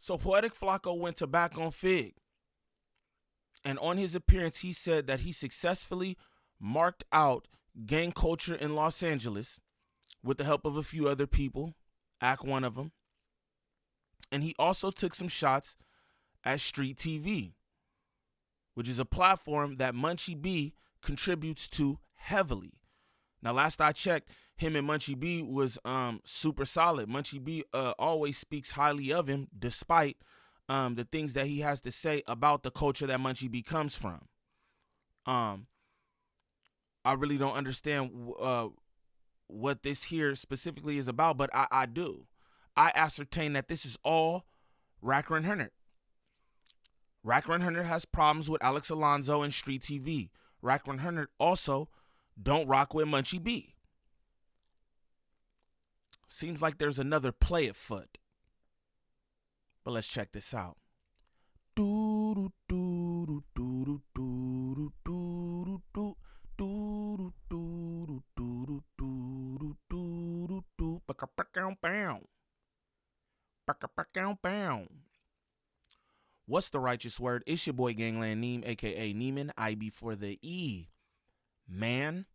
So Poetik Flakko went to Back on Fig. And on his appearance, he said that he successfully marked out gang culture in Los Angeles with the help of a few other people, Act one of them. And he also took some shots at Street TV, which is a platform that Munchie B contributes to heavily. Now, last I checked, him and Munchie B was super solid. Munchie B always speaks highly of him, despite the things that he has to say about the culture that Munchie B comes from. I really don't understand what this here specifically is about, but I do. I ascertain that this is all Racker and Hunter. Racker and Hunter has problems with Alex Alonso and Street TV. Racker and Hunter also don't rock with Munchie B. Seems like there's another play afoot. But let's check this out. What's the righteous word? It's your boy Gangland Neem, aka Neiman, I before the E. Man,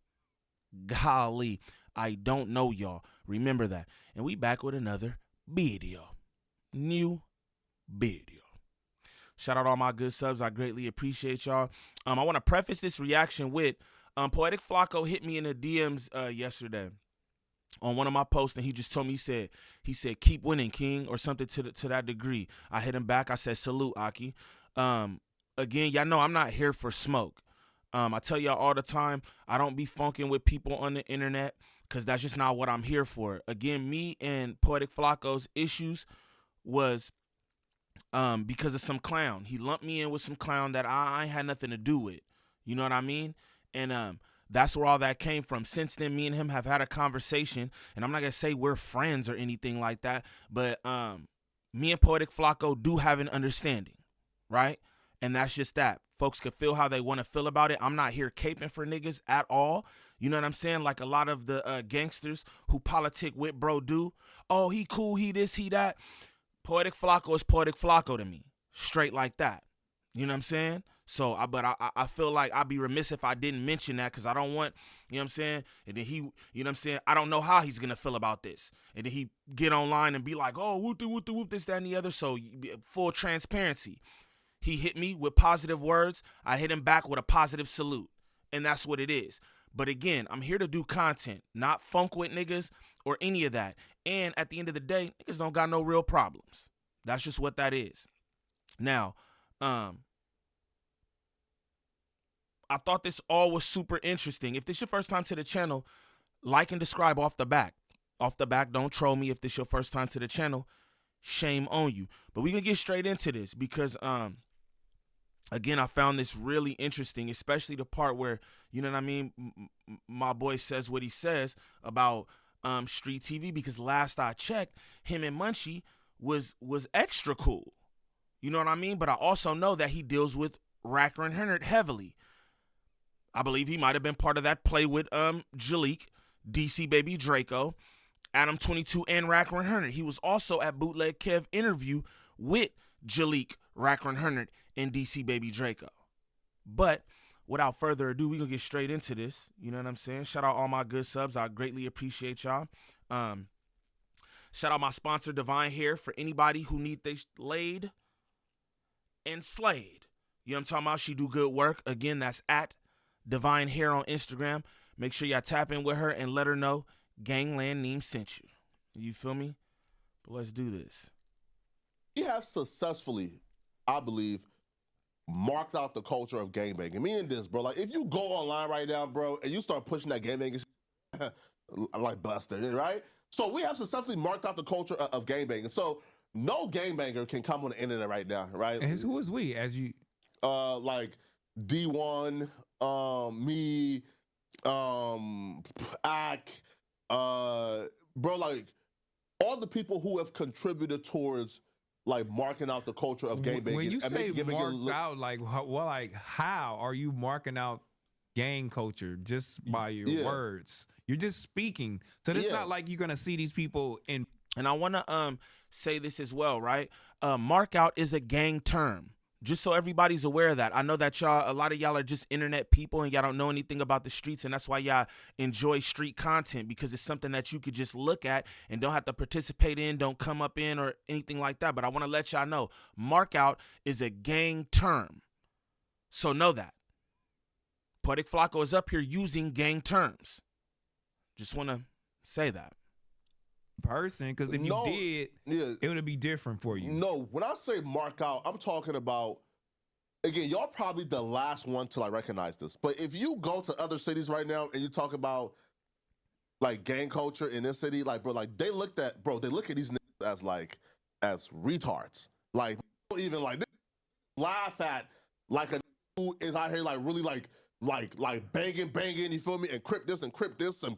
golly, I don't know y'all. Remember that. And we back with another video. New video. Shout out all my good subs. I greatly appreciate y'all. I want to preface this reaction with Poetik Flakko hit me in the DMs yesterday on one of my posts, and he just told me, he said keep winning, King, or something to that degree. I hit him back. I said salute, Aki. Again, y'all know I'm not here for smoke. I tell y'all all the time, I don't be funking with people on the internet because that's just not what I'm here for. Again, me and Poetik Flakko's issues was because of some clown. He lumped me in with some clown that I ain't had nothing to do with. You know what I mean? And that's where all that came from. Since then, me and him have had a conversation, and I'm not gonna say we're friends or anything like that, but me and Poetik Flakko do have an understanding, right? And that's just that. Folks can feel how they want to feel about it. I'm not here caping for niggas at all. You know what I'm saying? Like a lot of the gangsters who politic with bro do. Oh, he cool, he this, he that. Poetik Flakko is Poetik Flakko to me. Straight like that. You know what I'm saying? So, I feel like I'd be remiss if I didn't mention that because I don't want, you know what I'm saying? And then he, you know what I'm saying? I don't know how he's going to feel about this. And then he get online and be like, oh, whoop, this, that, and the other. So, full transparency. He hit me with positive words. I hit him back with a positive salute. And that's what it is. But again, I'm here to do content, not funk with niggas or any of that. And at the end of the day, niggas don't got no real problems. That's just what that is. Now, I thought this all was super interesting. If this your first time to the channel, like and describe off the back. Off the back, don't troll me if this your first time to the channel. Shame on you. But we can get straight into this because, again, I found this really interesting, especially the part where, you know what I mean, my boy says what he says about Street TV, because last I checked, him and Munchie was extra cool. You know what I mean? But I also know that he deals with Racker and Hunter heavily. I believe he might have been part of that play with Jalik, DC Baby Draco, Adam 22, and Racker and Hunter. He was also at Bootleg Kev interview with Jalik, Racker and Hunter, and DC Baby Draco. But without further ado, we're going to get straight into this. You know what I'm saying? Shout out all my good subs. I greatly appreciate y'all. Shout out my sponsor, Divine Hair, for anybody who need they laid and slayed. You know what I'm talking about? She do good work. Again, that's at Divine Hair on Instagram. Make sure y'all tap in with her and let her know Gangland Neem sent you. You feel me? But let's do this. We have successfully, I believe, marked out the culture of gangbanging. Meaning this, bro. Like, if you go online right now, bro, and you start pushing that gangbanging like Buster, right? So we have successfully marked out the culture of gangbanging. So no gangbanger can come on the internet right now, right? And who is we? As you, like D1, me, Ak, bro, like all the people who have contributed towards like marking out the culture of gangbanging. When you say marked out, like well, like how are you marking out gang culture just by your words? You're just speaking. So it's not like you're gonna see these people in. And I want to say this as well, right? Mark out is a gang term. Just so everybody's aware of that. I know that a lot of y'all are just internet people and y'all don't know anything about the streets, and that's why y'all enjoy street content, because it's something that you could just look at and don't have to participate in, don't come up in or anything like that. But I want to let y'all know, mark out is a gang term. So know that. Poetik Flakko is up here using gang terms. Just want to say that. Person, because if you did, it would be different for you. No, when I say mark out, I'm talking about, again, y'all probably the last one to like recognize this. But if you go to other cities right now and you talk about like gang culture in this city, like bro, like they look at these niggas as retards. Like even like they laugh at like a who is out here like really like banging, you feel me? And crip this and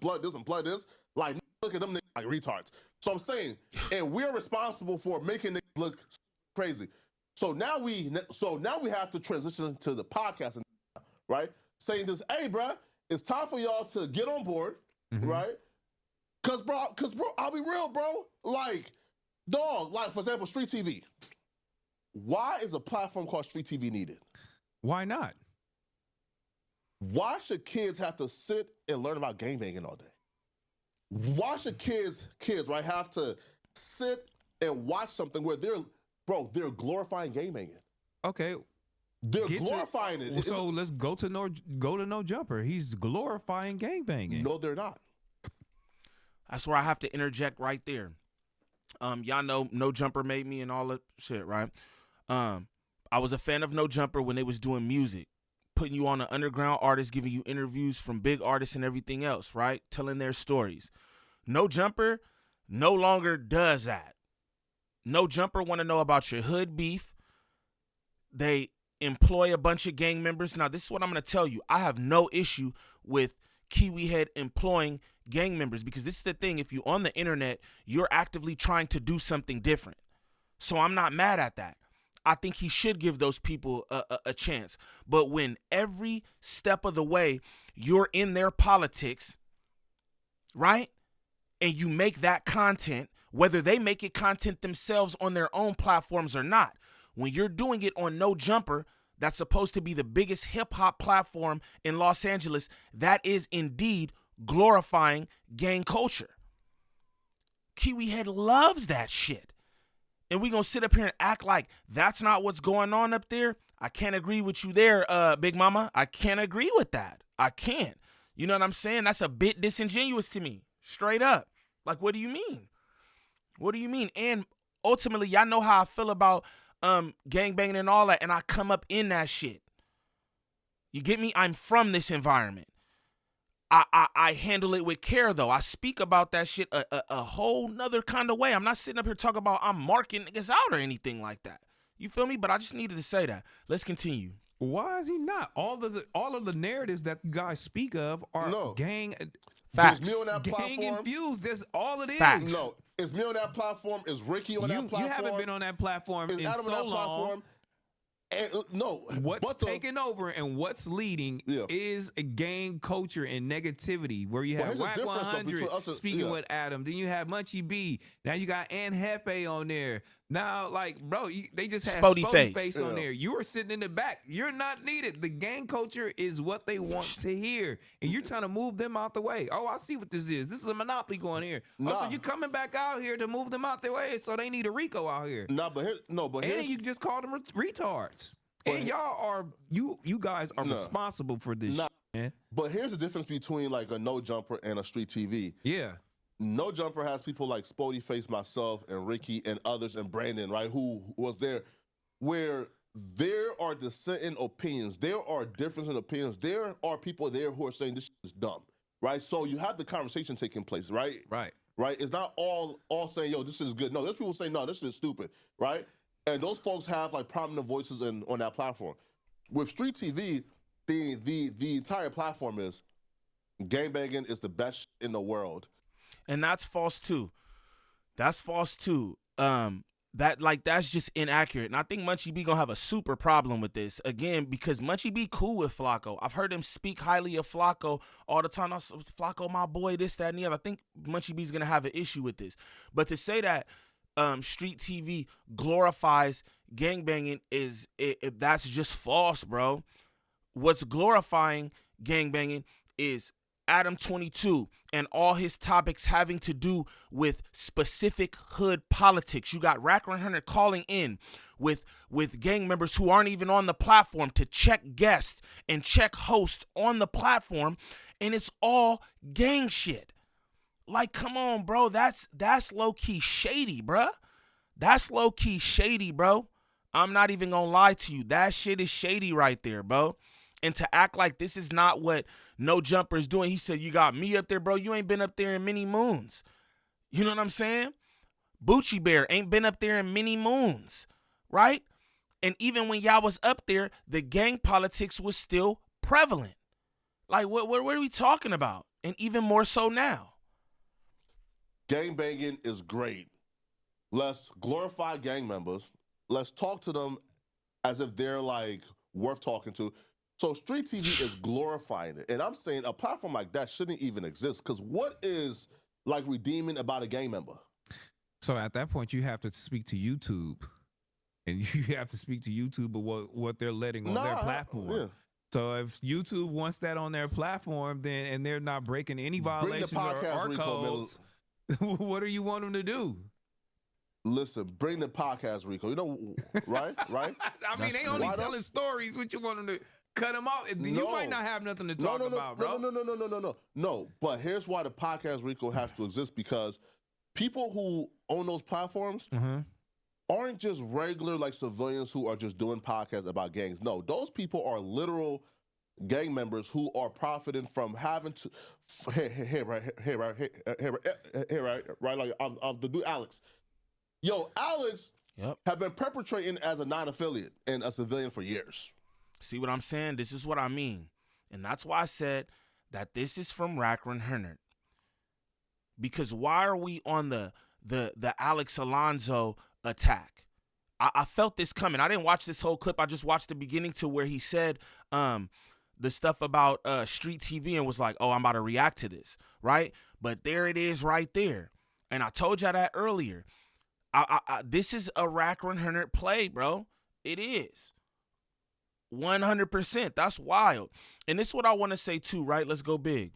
blood this and blood this. Like look at them niggas like retards. So I'm saying, and we're responsible for making niggas look crazy. So now we have to transition to the podcast, right? Saying this, hey, bro, it's time for y'all to get on board, right? Cause bro, I'll be real, bro. Like, dog, like for example, Street TV. Why is a platform called Street TV needed? Why not? Why should kids have to sit and learn about gangbanging all day? Why should kids, right, have to sit and watch something where they're glorifying gangbanging? Okay. They're glorifying it. So let's go to No Jumper. He's glorifying gangbanging. No, they're not. That's where I have to interject right there. Y'all know No Jumper made me and all that shit, right? I was a fan of No Jumper when they was doing music, putting you on an underground artist, giving you interviews from big artists and everything else, right? Telling their stories. No Jumper no longer does that. No Jumper want to know about your hood beef. They employ a bunch of gang members. Now, this is what I'm going to tell you. I have no issue with Kiwi Head employing gang members, because this is the thing. If you're on the internet, you're actively trying to do something different. So I'm not mad at that. I think he should give those people a chance. But when every step of the way you're in their politics, right? And you make that content, whether they make it content themselves on their own platforms or not, when you're doing it on No Jumper, that's supposed to be the biggest hip hop platform in Los Angeles, that is indeed glorifying gang culture. Kiwi Head loves that shit. And we gonna sit up here and act like that's not what's going on up there? I can't agree with you there, Big Mama. I can't agree with that. I can't. You know what I'm saying? That's a bit disingenuous to me. Straight up. Like, what do you mean? What do you mean? And ultimately, y'all know how I feel about gangbanging and all that, and I come up in that shit. You get me? I'm from this environment. I handle it with care, though. I speak about that shit a whole nother kind of way. I'm not sitting up here talking about I'm marking niggas out or anything like that. You feel me? But I just needed to say that. Let's continue. Why is he not? All of the narratives that you guys speak of are gang. Facts. There's me on that gang platform. infused. That's all it is. Facts. No, it's me on that platform. Is Ricky on that platform? You haven't been on that platform in Adam so on that long. platform? And, no. What's taking over and what's leading is a gang culture and negativity, where you have Whack 100 speaking with Adam. Then you have Munchie B. Now you got Ann Hefe on there. Now, like, bro, they just had Spody face on there. You were sitting in the back. You're not needed. The gang culture is what they want to hear. And you're trying to move them out the way. Oh, I see what this is. This is a monopoly going here. Oh, so you coming back out here to move them out the way, so they need a RICO out here. But and you just called them retards. And y'all are you guys are responsible for this shit, man. But here's the difference between like a No Jumper and a Street TV. Yeah. No Jumper has people like Spody Face, myself, and Ricky, and others, and Brandon, right, who was there, where there are dissenting opinions. There are differences in opinions. There are people there who are saying this is dumb, right? So you have the conversation taking place, right? Right. It's not all saying, yo, this is good. No, there's people saying, no, this is stupid, right? And those folks have like prominent voices on that platform. With Street TV, the entire platform is gangbanging is the best in the world. And that's false too. That's false too. that's just inaccurate. And I think Munchie B gonna have a super problem with this again, because Munchie B cool with Flaco. I've heard him speak highly of Flaco all the time. Flaco, my boy, this, that, and the other. I think Munchie B's gonna have an issue with this. But to say that street TV glorifies gangbanging that's just false, bro. What's glorifying gangbanging is Adam 22 and all his topics having to do with specific hood politics. You got Rack 100 calling in with gang members who aren't even on the platform to check guests and check hosts on the platform, and it's all gang shit. Like, come on, bro. That's low-key shady, bro. That's low-key shady, bro. I'm not even gonna lie to you. That shit is shady right there, bro. And to act like this is not what No Jumper is doing. He said, you got me up there, bro. You ain't been up there in many moons. You know what I'm saying? Bucci Bear ain't been up there in many moons, right? And even when y'all was up there, the gang politics was still prevalent. Like, what are we talking about? And even more so now. Gang banging is great. Let's glorify gang members. Let's talk to them as if they're, like, worth talking to. So street TV is glorifying it. And I'm saying a platform like that shouldn't even exist, because what is, like, redeeming about a gang member? So at that point, you have to speak to YouTube. And you have to speak to YouTube about what they're letting on their platform. Yeah. So if YouTube wants that on their platform, then and they're not breaking any violations or codes, what do you want them to do? Listen, bring the podcast, Rico. You know, right? Right? I mean, they only telling stories. What you want them to cut them out? You might not have nothing to talk about, bro. No. But here's why the podcast, Rico, has to exist, because people who own those platforms aren't just regular, like, civilians who are just doing podcasts about gangs. No, those people are literal gang members who are profiting from having to. Right. Like, the dude Alex. Yo, Alex have been perpetrating as a non-affiliate and a civilian for years. See what I'm saying? This is what I mean. And that's why I said that this is from Rack 100. Because why are we on the Alex Alonso attack? I felt this coming. I didn't watch this whole clip. I just watched the beginning to where he said the stuff about street TV and was like, oh, I'm about to react to this, right? But there it is right there. And I told y'all that earlier. This is a Rack 100 play, bro. It is. 100%. That's wild. And this is what I want to say too, right? Let's go big.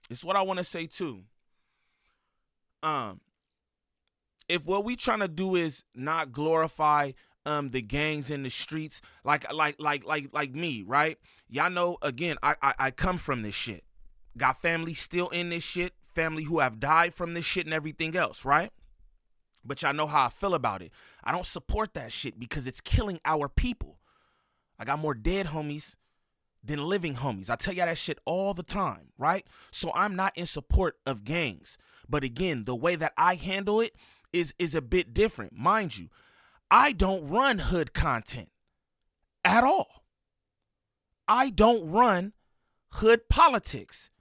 This is what I want to say too. If what we trying to do is not glorify the gangs in the streets, like me, right? Y'all know, again, I come from this shit. Got family still in this shit, family who have died from this shit and everything else, right? But y'all know how I feel about it. I don't support that shit because it's killing our people. I got more dead homies than living homies. I tell y'all that shit all the time, right? So I'm not in support of gangs. But again, the way that I handle it is a bit different. Mind you, I don't run hood content at all. I don't run hood politics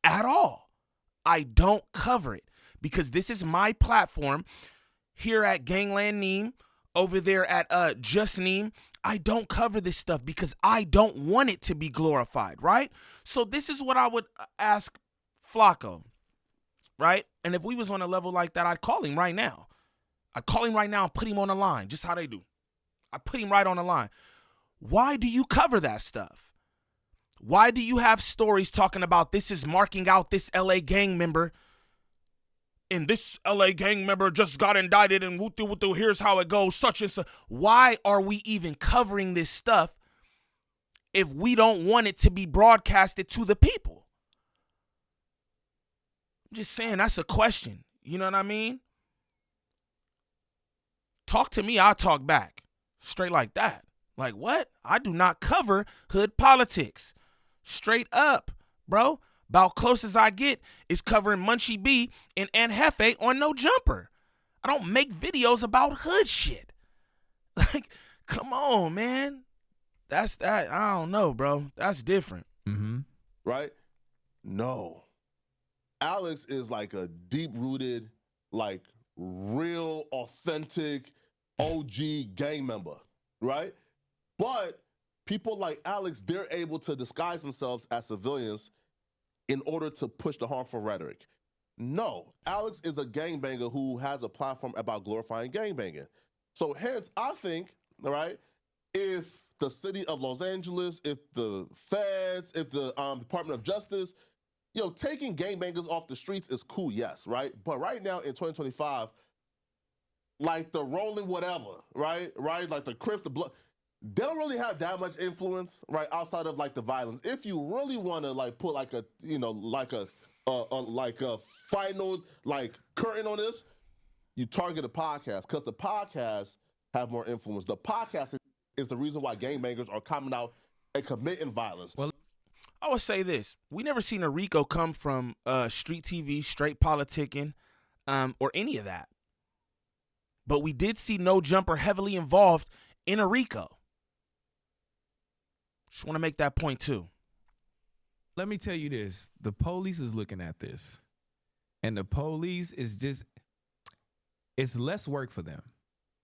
at all. I don't cover it because this is my platform. Here at Gangland Neem, over there at Just Neem, I don't cover this stuff because I don't want it to be glorified, right? So this is what I would ask Flaco, right? And if we was on a level like that, I'd call him right now. I'd call him right now and put him on the line, just how they do. I put him right on the line. Why do you cover that stuff? Why do you have stories talking about this is marking out this LA gang member and this LA gang member just got indicted and woo-doo, here's how it goes, such and such. Why are we even covering this stuff if we don't want it to be broadcasted to the people? I'm just saying, that's a question. You know what I mean? Talk to me, I'll talk back. Straight like that. Like, what? I do not cover hood politics. Straight up, bro. About close as I get is covering Munchie B and Jefe on No Jumper. I don't make videos about hood shit. Like, come on, man. That's that. I don't know, bro. That's different. Mm-hmm. Right? No. Alex is like a deep-rooted, like, real, authentic, OG gang member, right? But people like Alex, they're able to disguise themselves as civilians in order to push the harmful rhetoric. No, Alex is a gangbanger who has a platform about glorifying gangbanging. So hence, I think, right, if the city of Los Angeles, if the feds, if the Department of Justice, taking gangbangers off the streets is cool, yes, right? But right now in 2025, like the rolling whatever, right? Like the Crips, the blood, they don't really have that much influence, right? Outside of like the violence. If you really want to like put like a, like a final like curtain on this, you target a podcast because the podcasts have more influence. The podcast is the reason why gangbangers are coming out and committing violence. Well, I would say this. We never seen a RICO come from street TV, straight politicking, or any of that. But we did see No Jumper heavily involved in a RICO. Just want to make that point too. Let me tell you this. The police is looking at this. And the police is just, it's less work for them.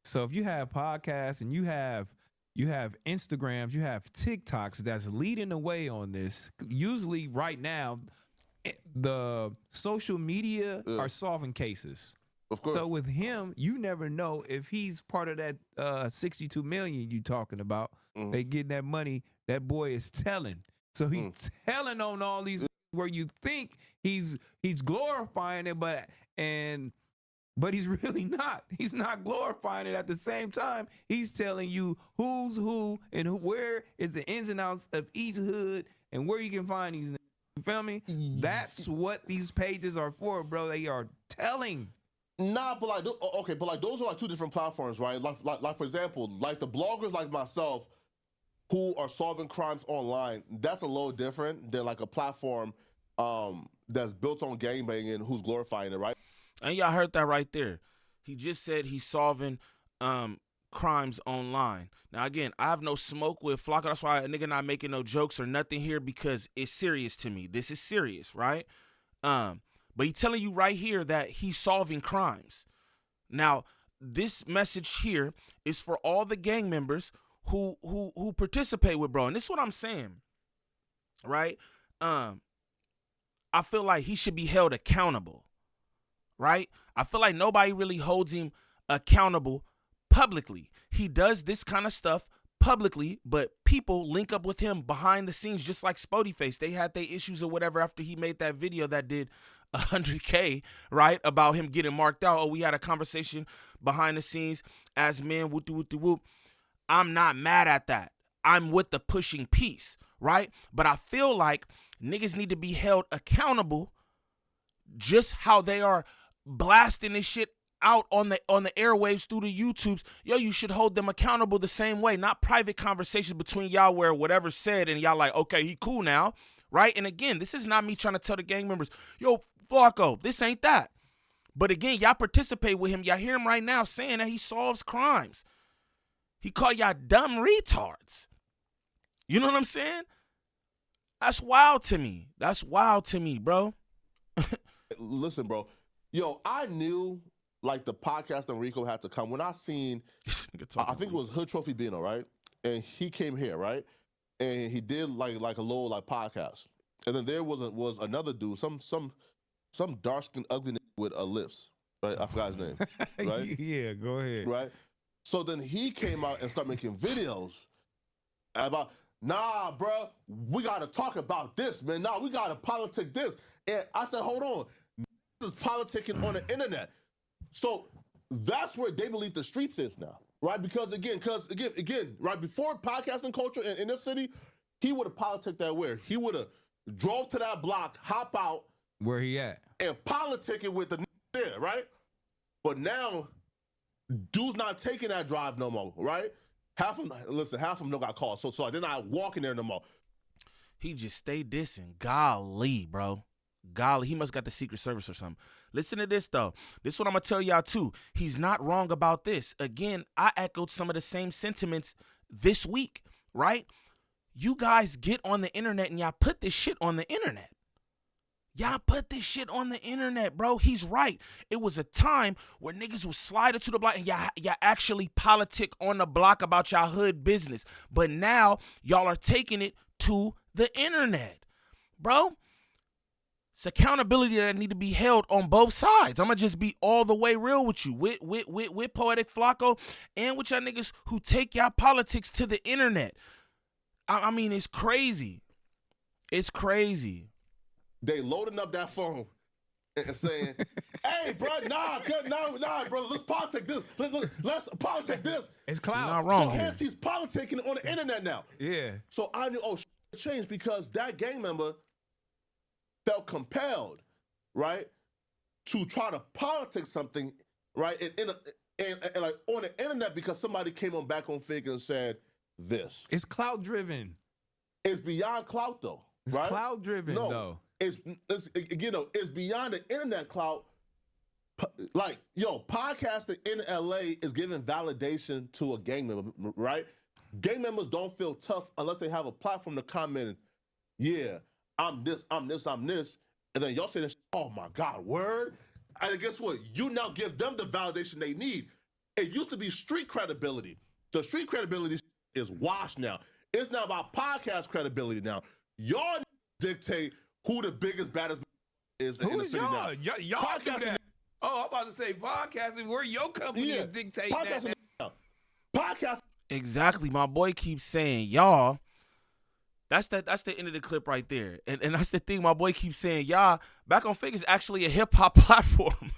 So if you have podcasts and you have Instagrams, you have TikToks that's leading the way on this. Usually right now, the social media are solving cases. Of course. So with him, you never know if he's part of that 62 million you talking about. They getting that money. That boy is telling. So he's telling on all these where you think he's glorifying it, but he's really not. He's not glorifying it. At the same time, he's telling you who's who and where is the ins and outs of each hood and where you can find these. You feel me? That's what these pages are for, bro. They are telling. Nah, but like, okay, but like those are like two different platforms, right? Like for example, like the bloggers like myself who are solving crimes online, that's a little different than like a platform that's built on gangbanging who's glorifying it, right? And y'all heard that right there. He just said he's solving crimes online. Now, again, I have no smoke with Flaco. That's why a nigga not making no jokes or nothing here because it's serious to me. This is serious, right? But he's telling you right here that he's solving crimes. Now, this message here is for all the gang members who participate with bro. And this is what I'm saying, right? I feel like he should be held accountable, right? I feel like nobody really holds him accountable publicly. He does this kind of stuff publicly, but people link up with him behind the scenes, just like Spotify. They had their issues or whatever after he made that video that did 100K, right? About him getting marked out. Oh, we had a conversation behind the scenes as men, whoop. I'm not mad at that. I'm with the pushing piece, right? But I feel like niggas need to be held accountable just how they are blasting this shit out on the airwaves through the YouTubes. Yo, you should hold them accountable the same way, not private conversations between y'all where whatever's said and y'all like, okay, he cool now, right? And again, this is not me trying to tell the gang members, yo, Flacco, this ain't that. But again, y'all participate with him. Y'all hear him right now saying that he solves crimes. He called y'all dumb retards. You know what I'm saying? That's wild to me. That's wild to me, bro. Listen, bro. Yo, I knew like the podcast and RICO had to come. When I seen, I think it was Hood Trophy Bino, right? And he came here, right? And he did like a little like podcast. And then there was another dude, some dark skinned ugly with lips, right? I forgot his name, right? Yeah, go ahead. Right? So then he came out and started making videos about, nah, bro, we got to talk about this, man. Nah, we got to politic this. And I said, hold on. This is politicking on the internet. So that's where they believe the streets is now, right? Because again, right, before podcasting culture in this city, he would have politicked that where? He would have drove to that block, hop out. Where he at? And politic it with the there, right? But now, dude's not taking that drive no more, right? Half of them don't got called. So they're not walking there no more. He just stayed dissing. Golly, bro. Golly, he must got the Secret Service or something. Listen to this, though. This is what I'm going to tell y'all, too. He's not wrong about this. Again, I echoed some of the same sentiments this week, right? You guys get on the internet and y'all put this shit on the internet. Y'all put this shit on the internet, bro. He's right. It was a time where niggas would slide into the block and y'all actually politic on the block about y'all hood business. But now y'all are taking it to the internet, bro. It's accountability that need to be held on both sides. I'm gonna just be all the way real with you, with Poetik Flakko and with y'all niggas who take y'all politics to the internet. I mean, it's crazy. It's crazy. They loading up that phone and saying, "Hey, bro, nah, bro, let's politic this. Let's politic this." It's clout. Not wrong. So hence he's politicking on the internet now. Yeah. So I knew, shit changed because that gang member felt compelled, right, to try to politic something, right, and like on the internet because somebody came on back on Fig and said this. It's clout driven. It's beyond clout though. It's right? clout driven though. It's it's beyond the internet clout. Like, podcasting in LA is giving validation to a gang member, right? Gang members don't feel tough unless they have a platform to comment. Yeah, I'm this. And then y'all say this, oh my God, word? And guess what? You now give them the validation they need. It used to be street credibility. The street credibility is washed now. It's now about podcast credibility now. Y'all dictate who the biggest, baddest is in the city now. Y'all podcasting do that. Oh, I'm about to say podcasting. Where your company is dictating podcasting that. Podcast. Exactly. My boy keeps saying, y'all. That's the end of the clip right there. And that's the thing my boy keeps saying, y'all. Back on Fig is actually a hip-hop platform.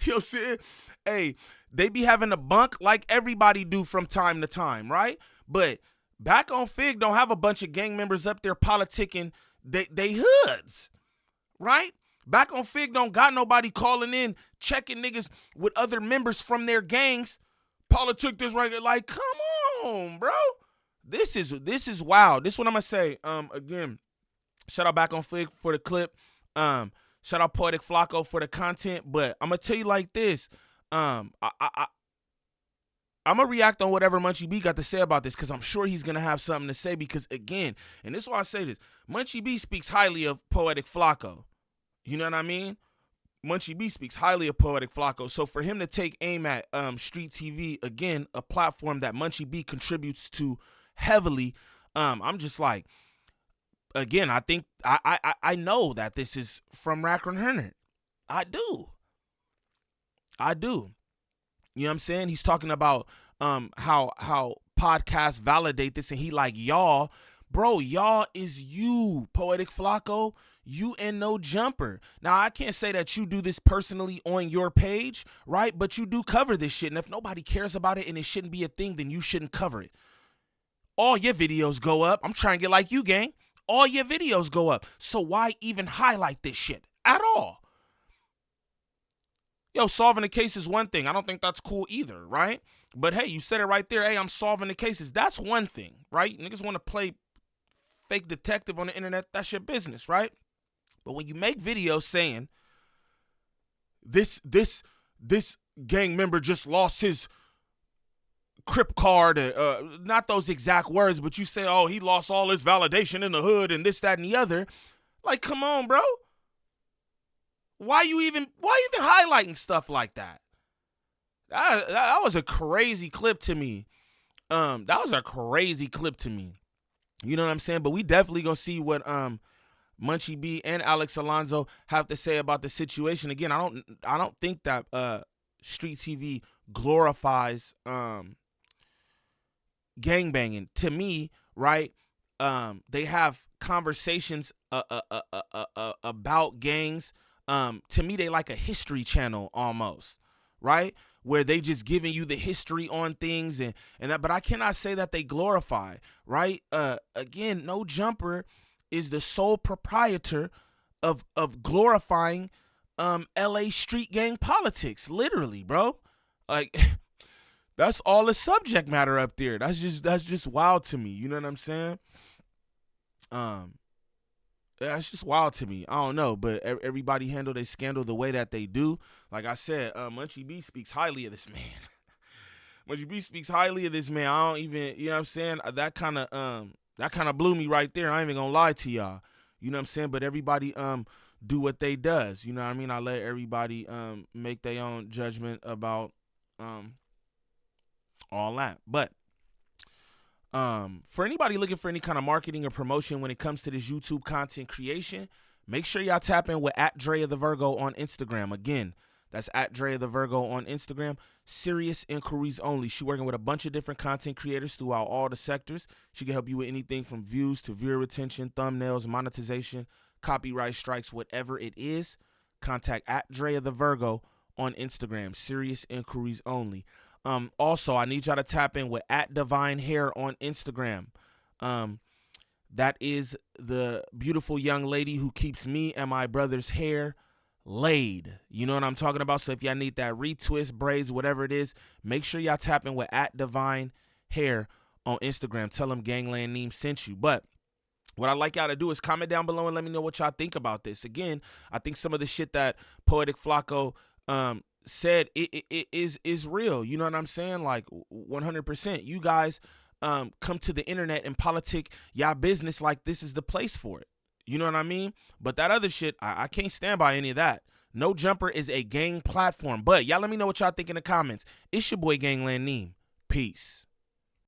You know what I'm saying? Hey, they be having a bunk like everybody do from time to time, right? But Back on Fig don't have a bunch of gang members up there politicking they hoods, right? Back on Fig don't got nobody calling in, checking niggas with other members from their gangs. Politic this right there. Like, come on, bro. This is wild. This is what I'm gonna say. Again, shout out Back on Fig for the clip. Shout out Poetik Flakko for the content. But I'm gonna tell you like this. I'm gonna react on whatever Munchie B got to say about this because I'm sure he's gonna have something to say because again, and this is why I say this, Munchie B speaks highly of Poetik Flakko. You know what I mean? Munchie B speaks highly of Poetik Flakko. So for him to take aim at Street TV, again, a platform that Munchie B contributes to heavily, I'm just like, again, I think I know that this is from Rackron Herner. I do. You know what I'm saying? He's talking about how podcasts validate this, and he like, y'all, bro, y'all is you, Poetik Flakko. You and No Jumper. Now, I can't say that you do this personally on your page, right? But you do cover this shit. And if nobody cares about it and it shouldn't be a thing, then you shouldn't cover it. All your videos go up. I'm trying to get like you, gang. All your videos go up. So why even highlight this shit at all? Yo, solving the case is one thing. I don't think that's cool either, right? But hey, you said it right there. Hey, I'm solving the cases. That's one thing, right? Niggas want to play fake detective on the internet. That's your business, right? But when you make videos saying this gang member just lost his Crip card, not those exact words, but you say, oh, he lost all his validation in the hood and this, that, and the other. Like, come on, bro. Why you even highlighting stuff like that? That was a crazy clip to me. That was a crazy clip to me. You know what I'm saying? But we definitely gonna see what Munchie B and Alex Alonso have to say about the situation. Again, I don't think that Street TV glorifies gangbanging. To me, right? They have conversations about gangs. To me, they like a history channel almost, right? Where they just giving you the history on things and that, but I cannot say that they glorify, right? Again, No Jumper is the sole proprietor of glorifying LA street gang politics, literally, bro. Like that's all the subject matter up there. That's just wild to me. You know what I'm saying? That's just wild to me. I don't know, but everybody handle their scandal the way that they do. Like I said, Munchie B speaks highly of this man. Munchie B speaks highly of this man. I don't even, you know what I'm saying? That kind of blew me right there. I ain't even gonna lie to y'all. You know what I'm saying? But everybody do what they does. You know what I mean? I let everybody make their own judgment about all that. But for anybody looking for any kind of marketing or promotion when it comes to this YouTube content creation, make sure y'all tap in with @DreaTheVirgo on Instagram. Again, that's @DreaTheVirgo on Instagram. Serious inquiries only. She's working with a bunch of different content creators throughout all the sectors. She can help you with anything from views to viewer retention, thumbnails, monetization, copyright strikes, whatever it is. Contact @DreaTheVirgo on Instagram. Serious inquiries only. Also, I need y'all to tap in with @DivineHair on Instagram. That is the beautiful young lady who keeps me and my brother's hair laid. You know what I'm talking about? So if y'all need that retwist, braids, whatever it is, make sure y'all tap in with @DivineHair on Instagram. Tell them Gangland Neem sent you. But what I'd like y'all to do is comment down below and let me know what y'all think about this. Again, I think some of the shit that Poetik Flakko said it is real. You know what I'm saying? Like 100%. You guys come to the internet and politic y'all business like this is the place for it. You know what I mean? But that other shit, I can't stand by any of that. No Jumper is a gang platform. But y'all let me know what y'all think in the comments. It's your boy Gangland Neem. Peace.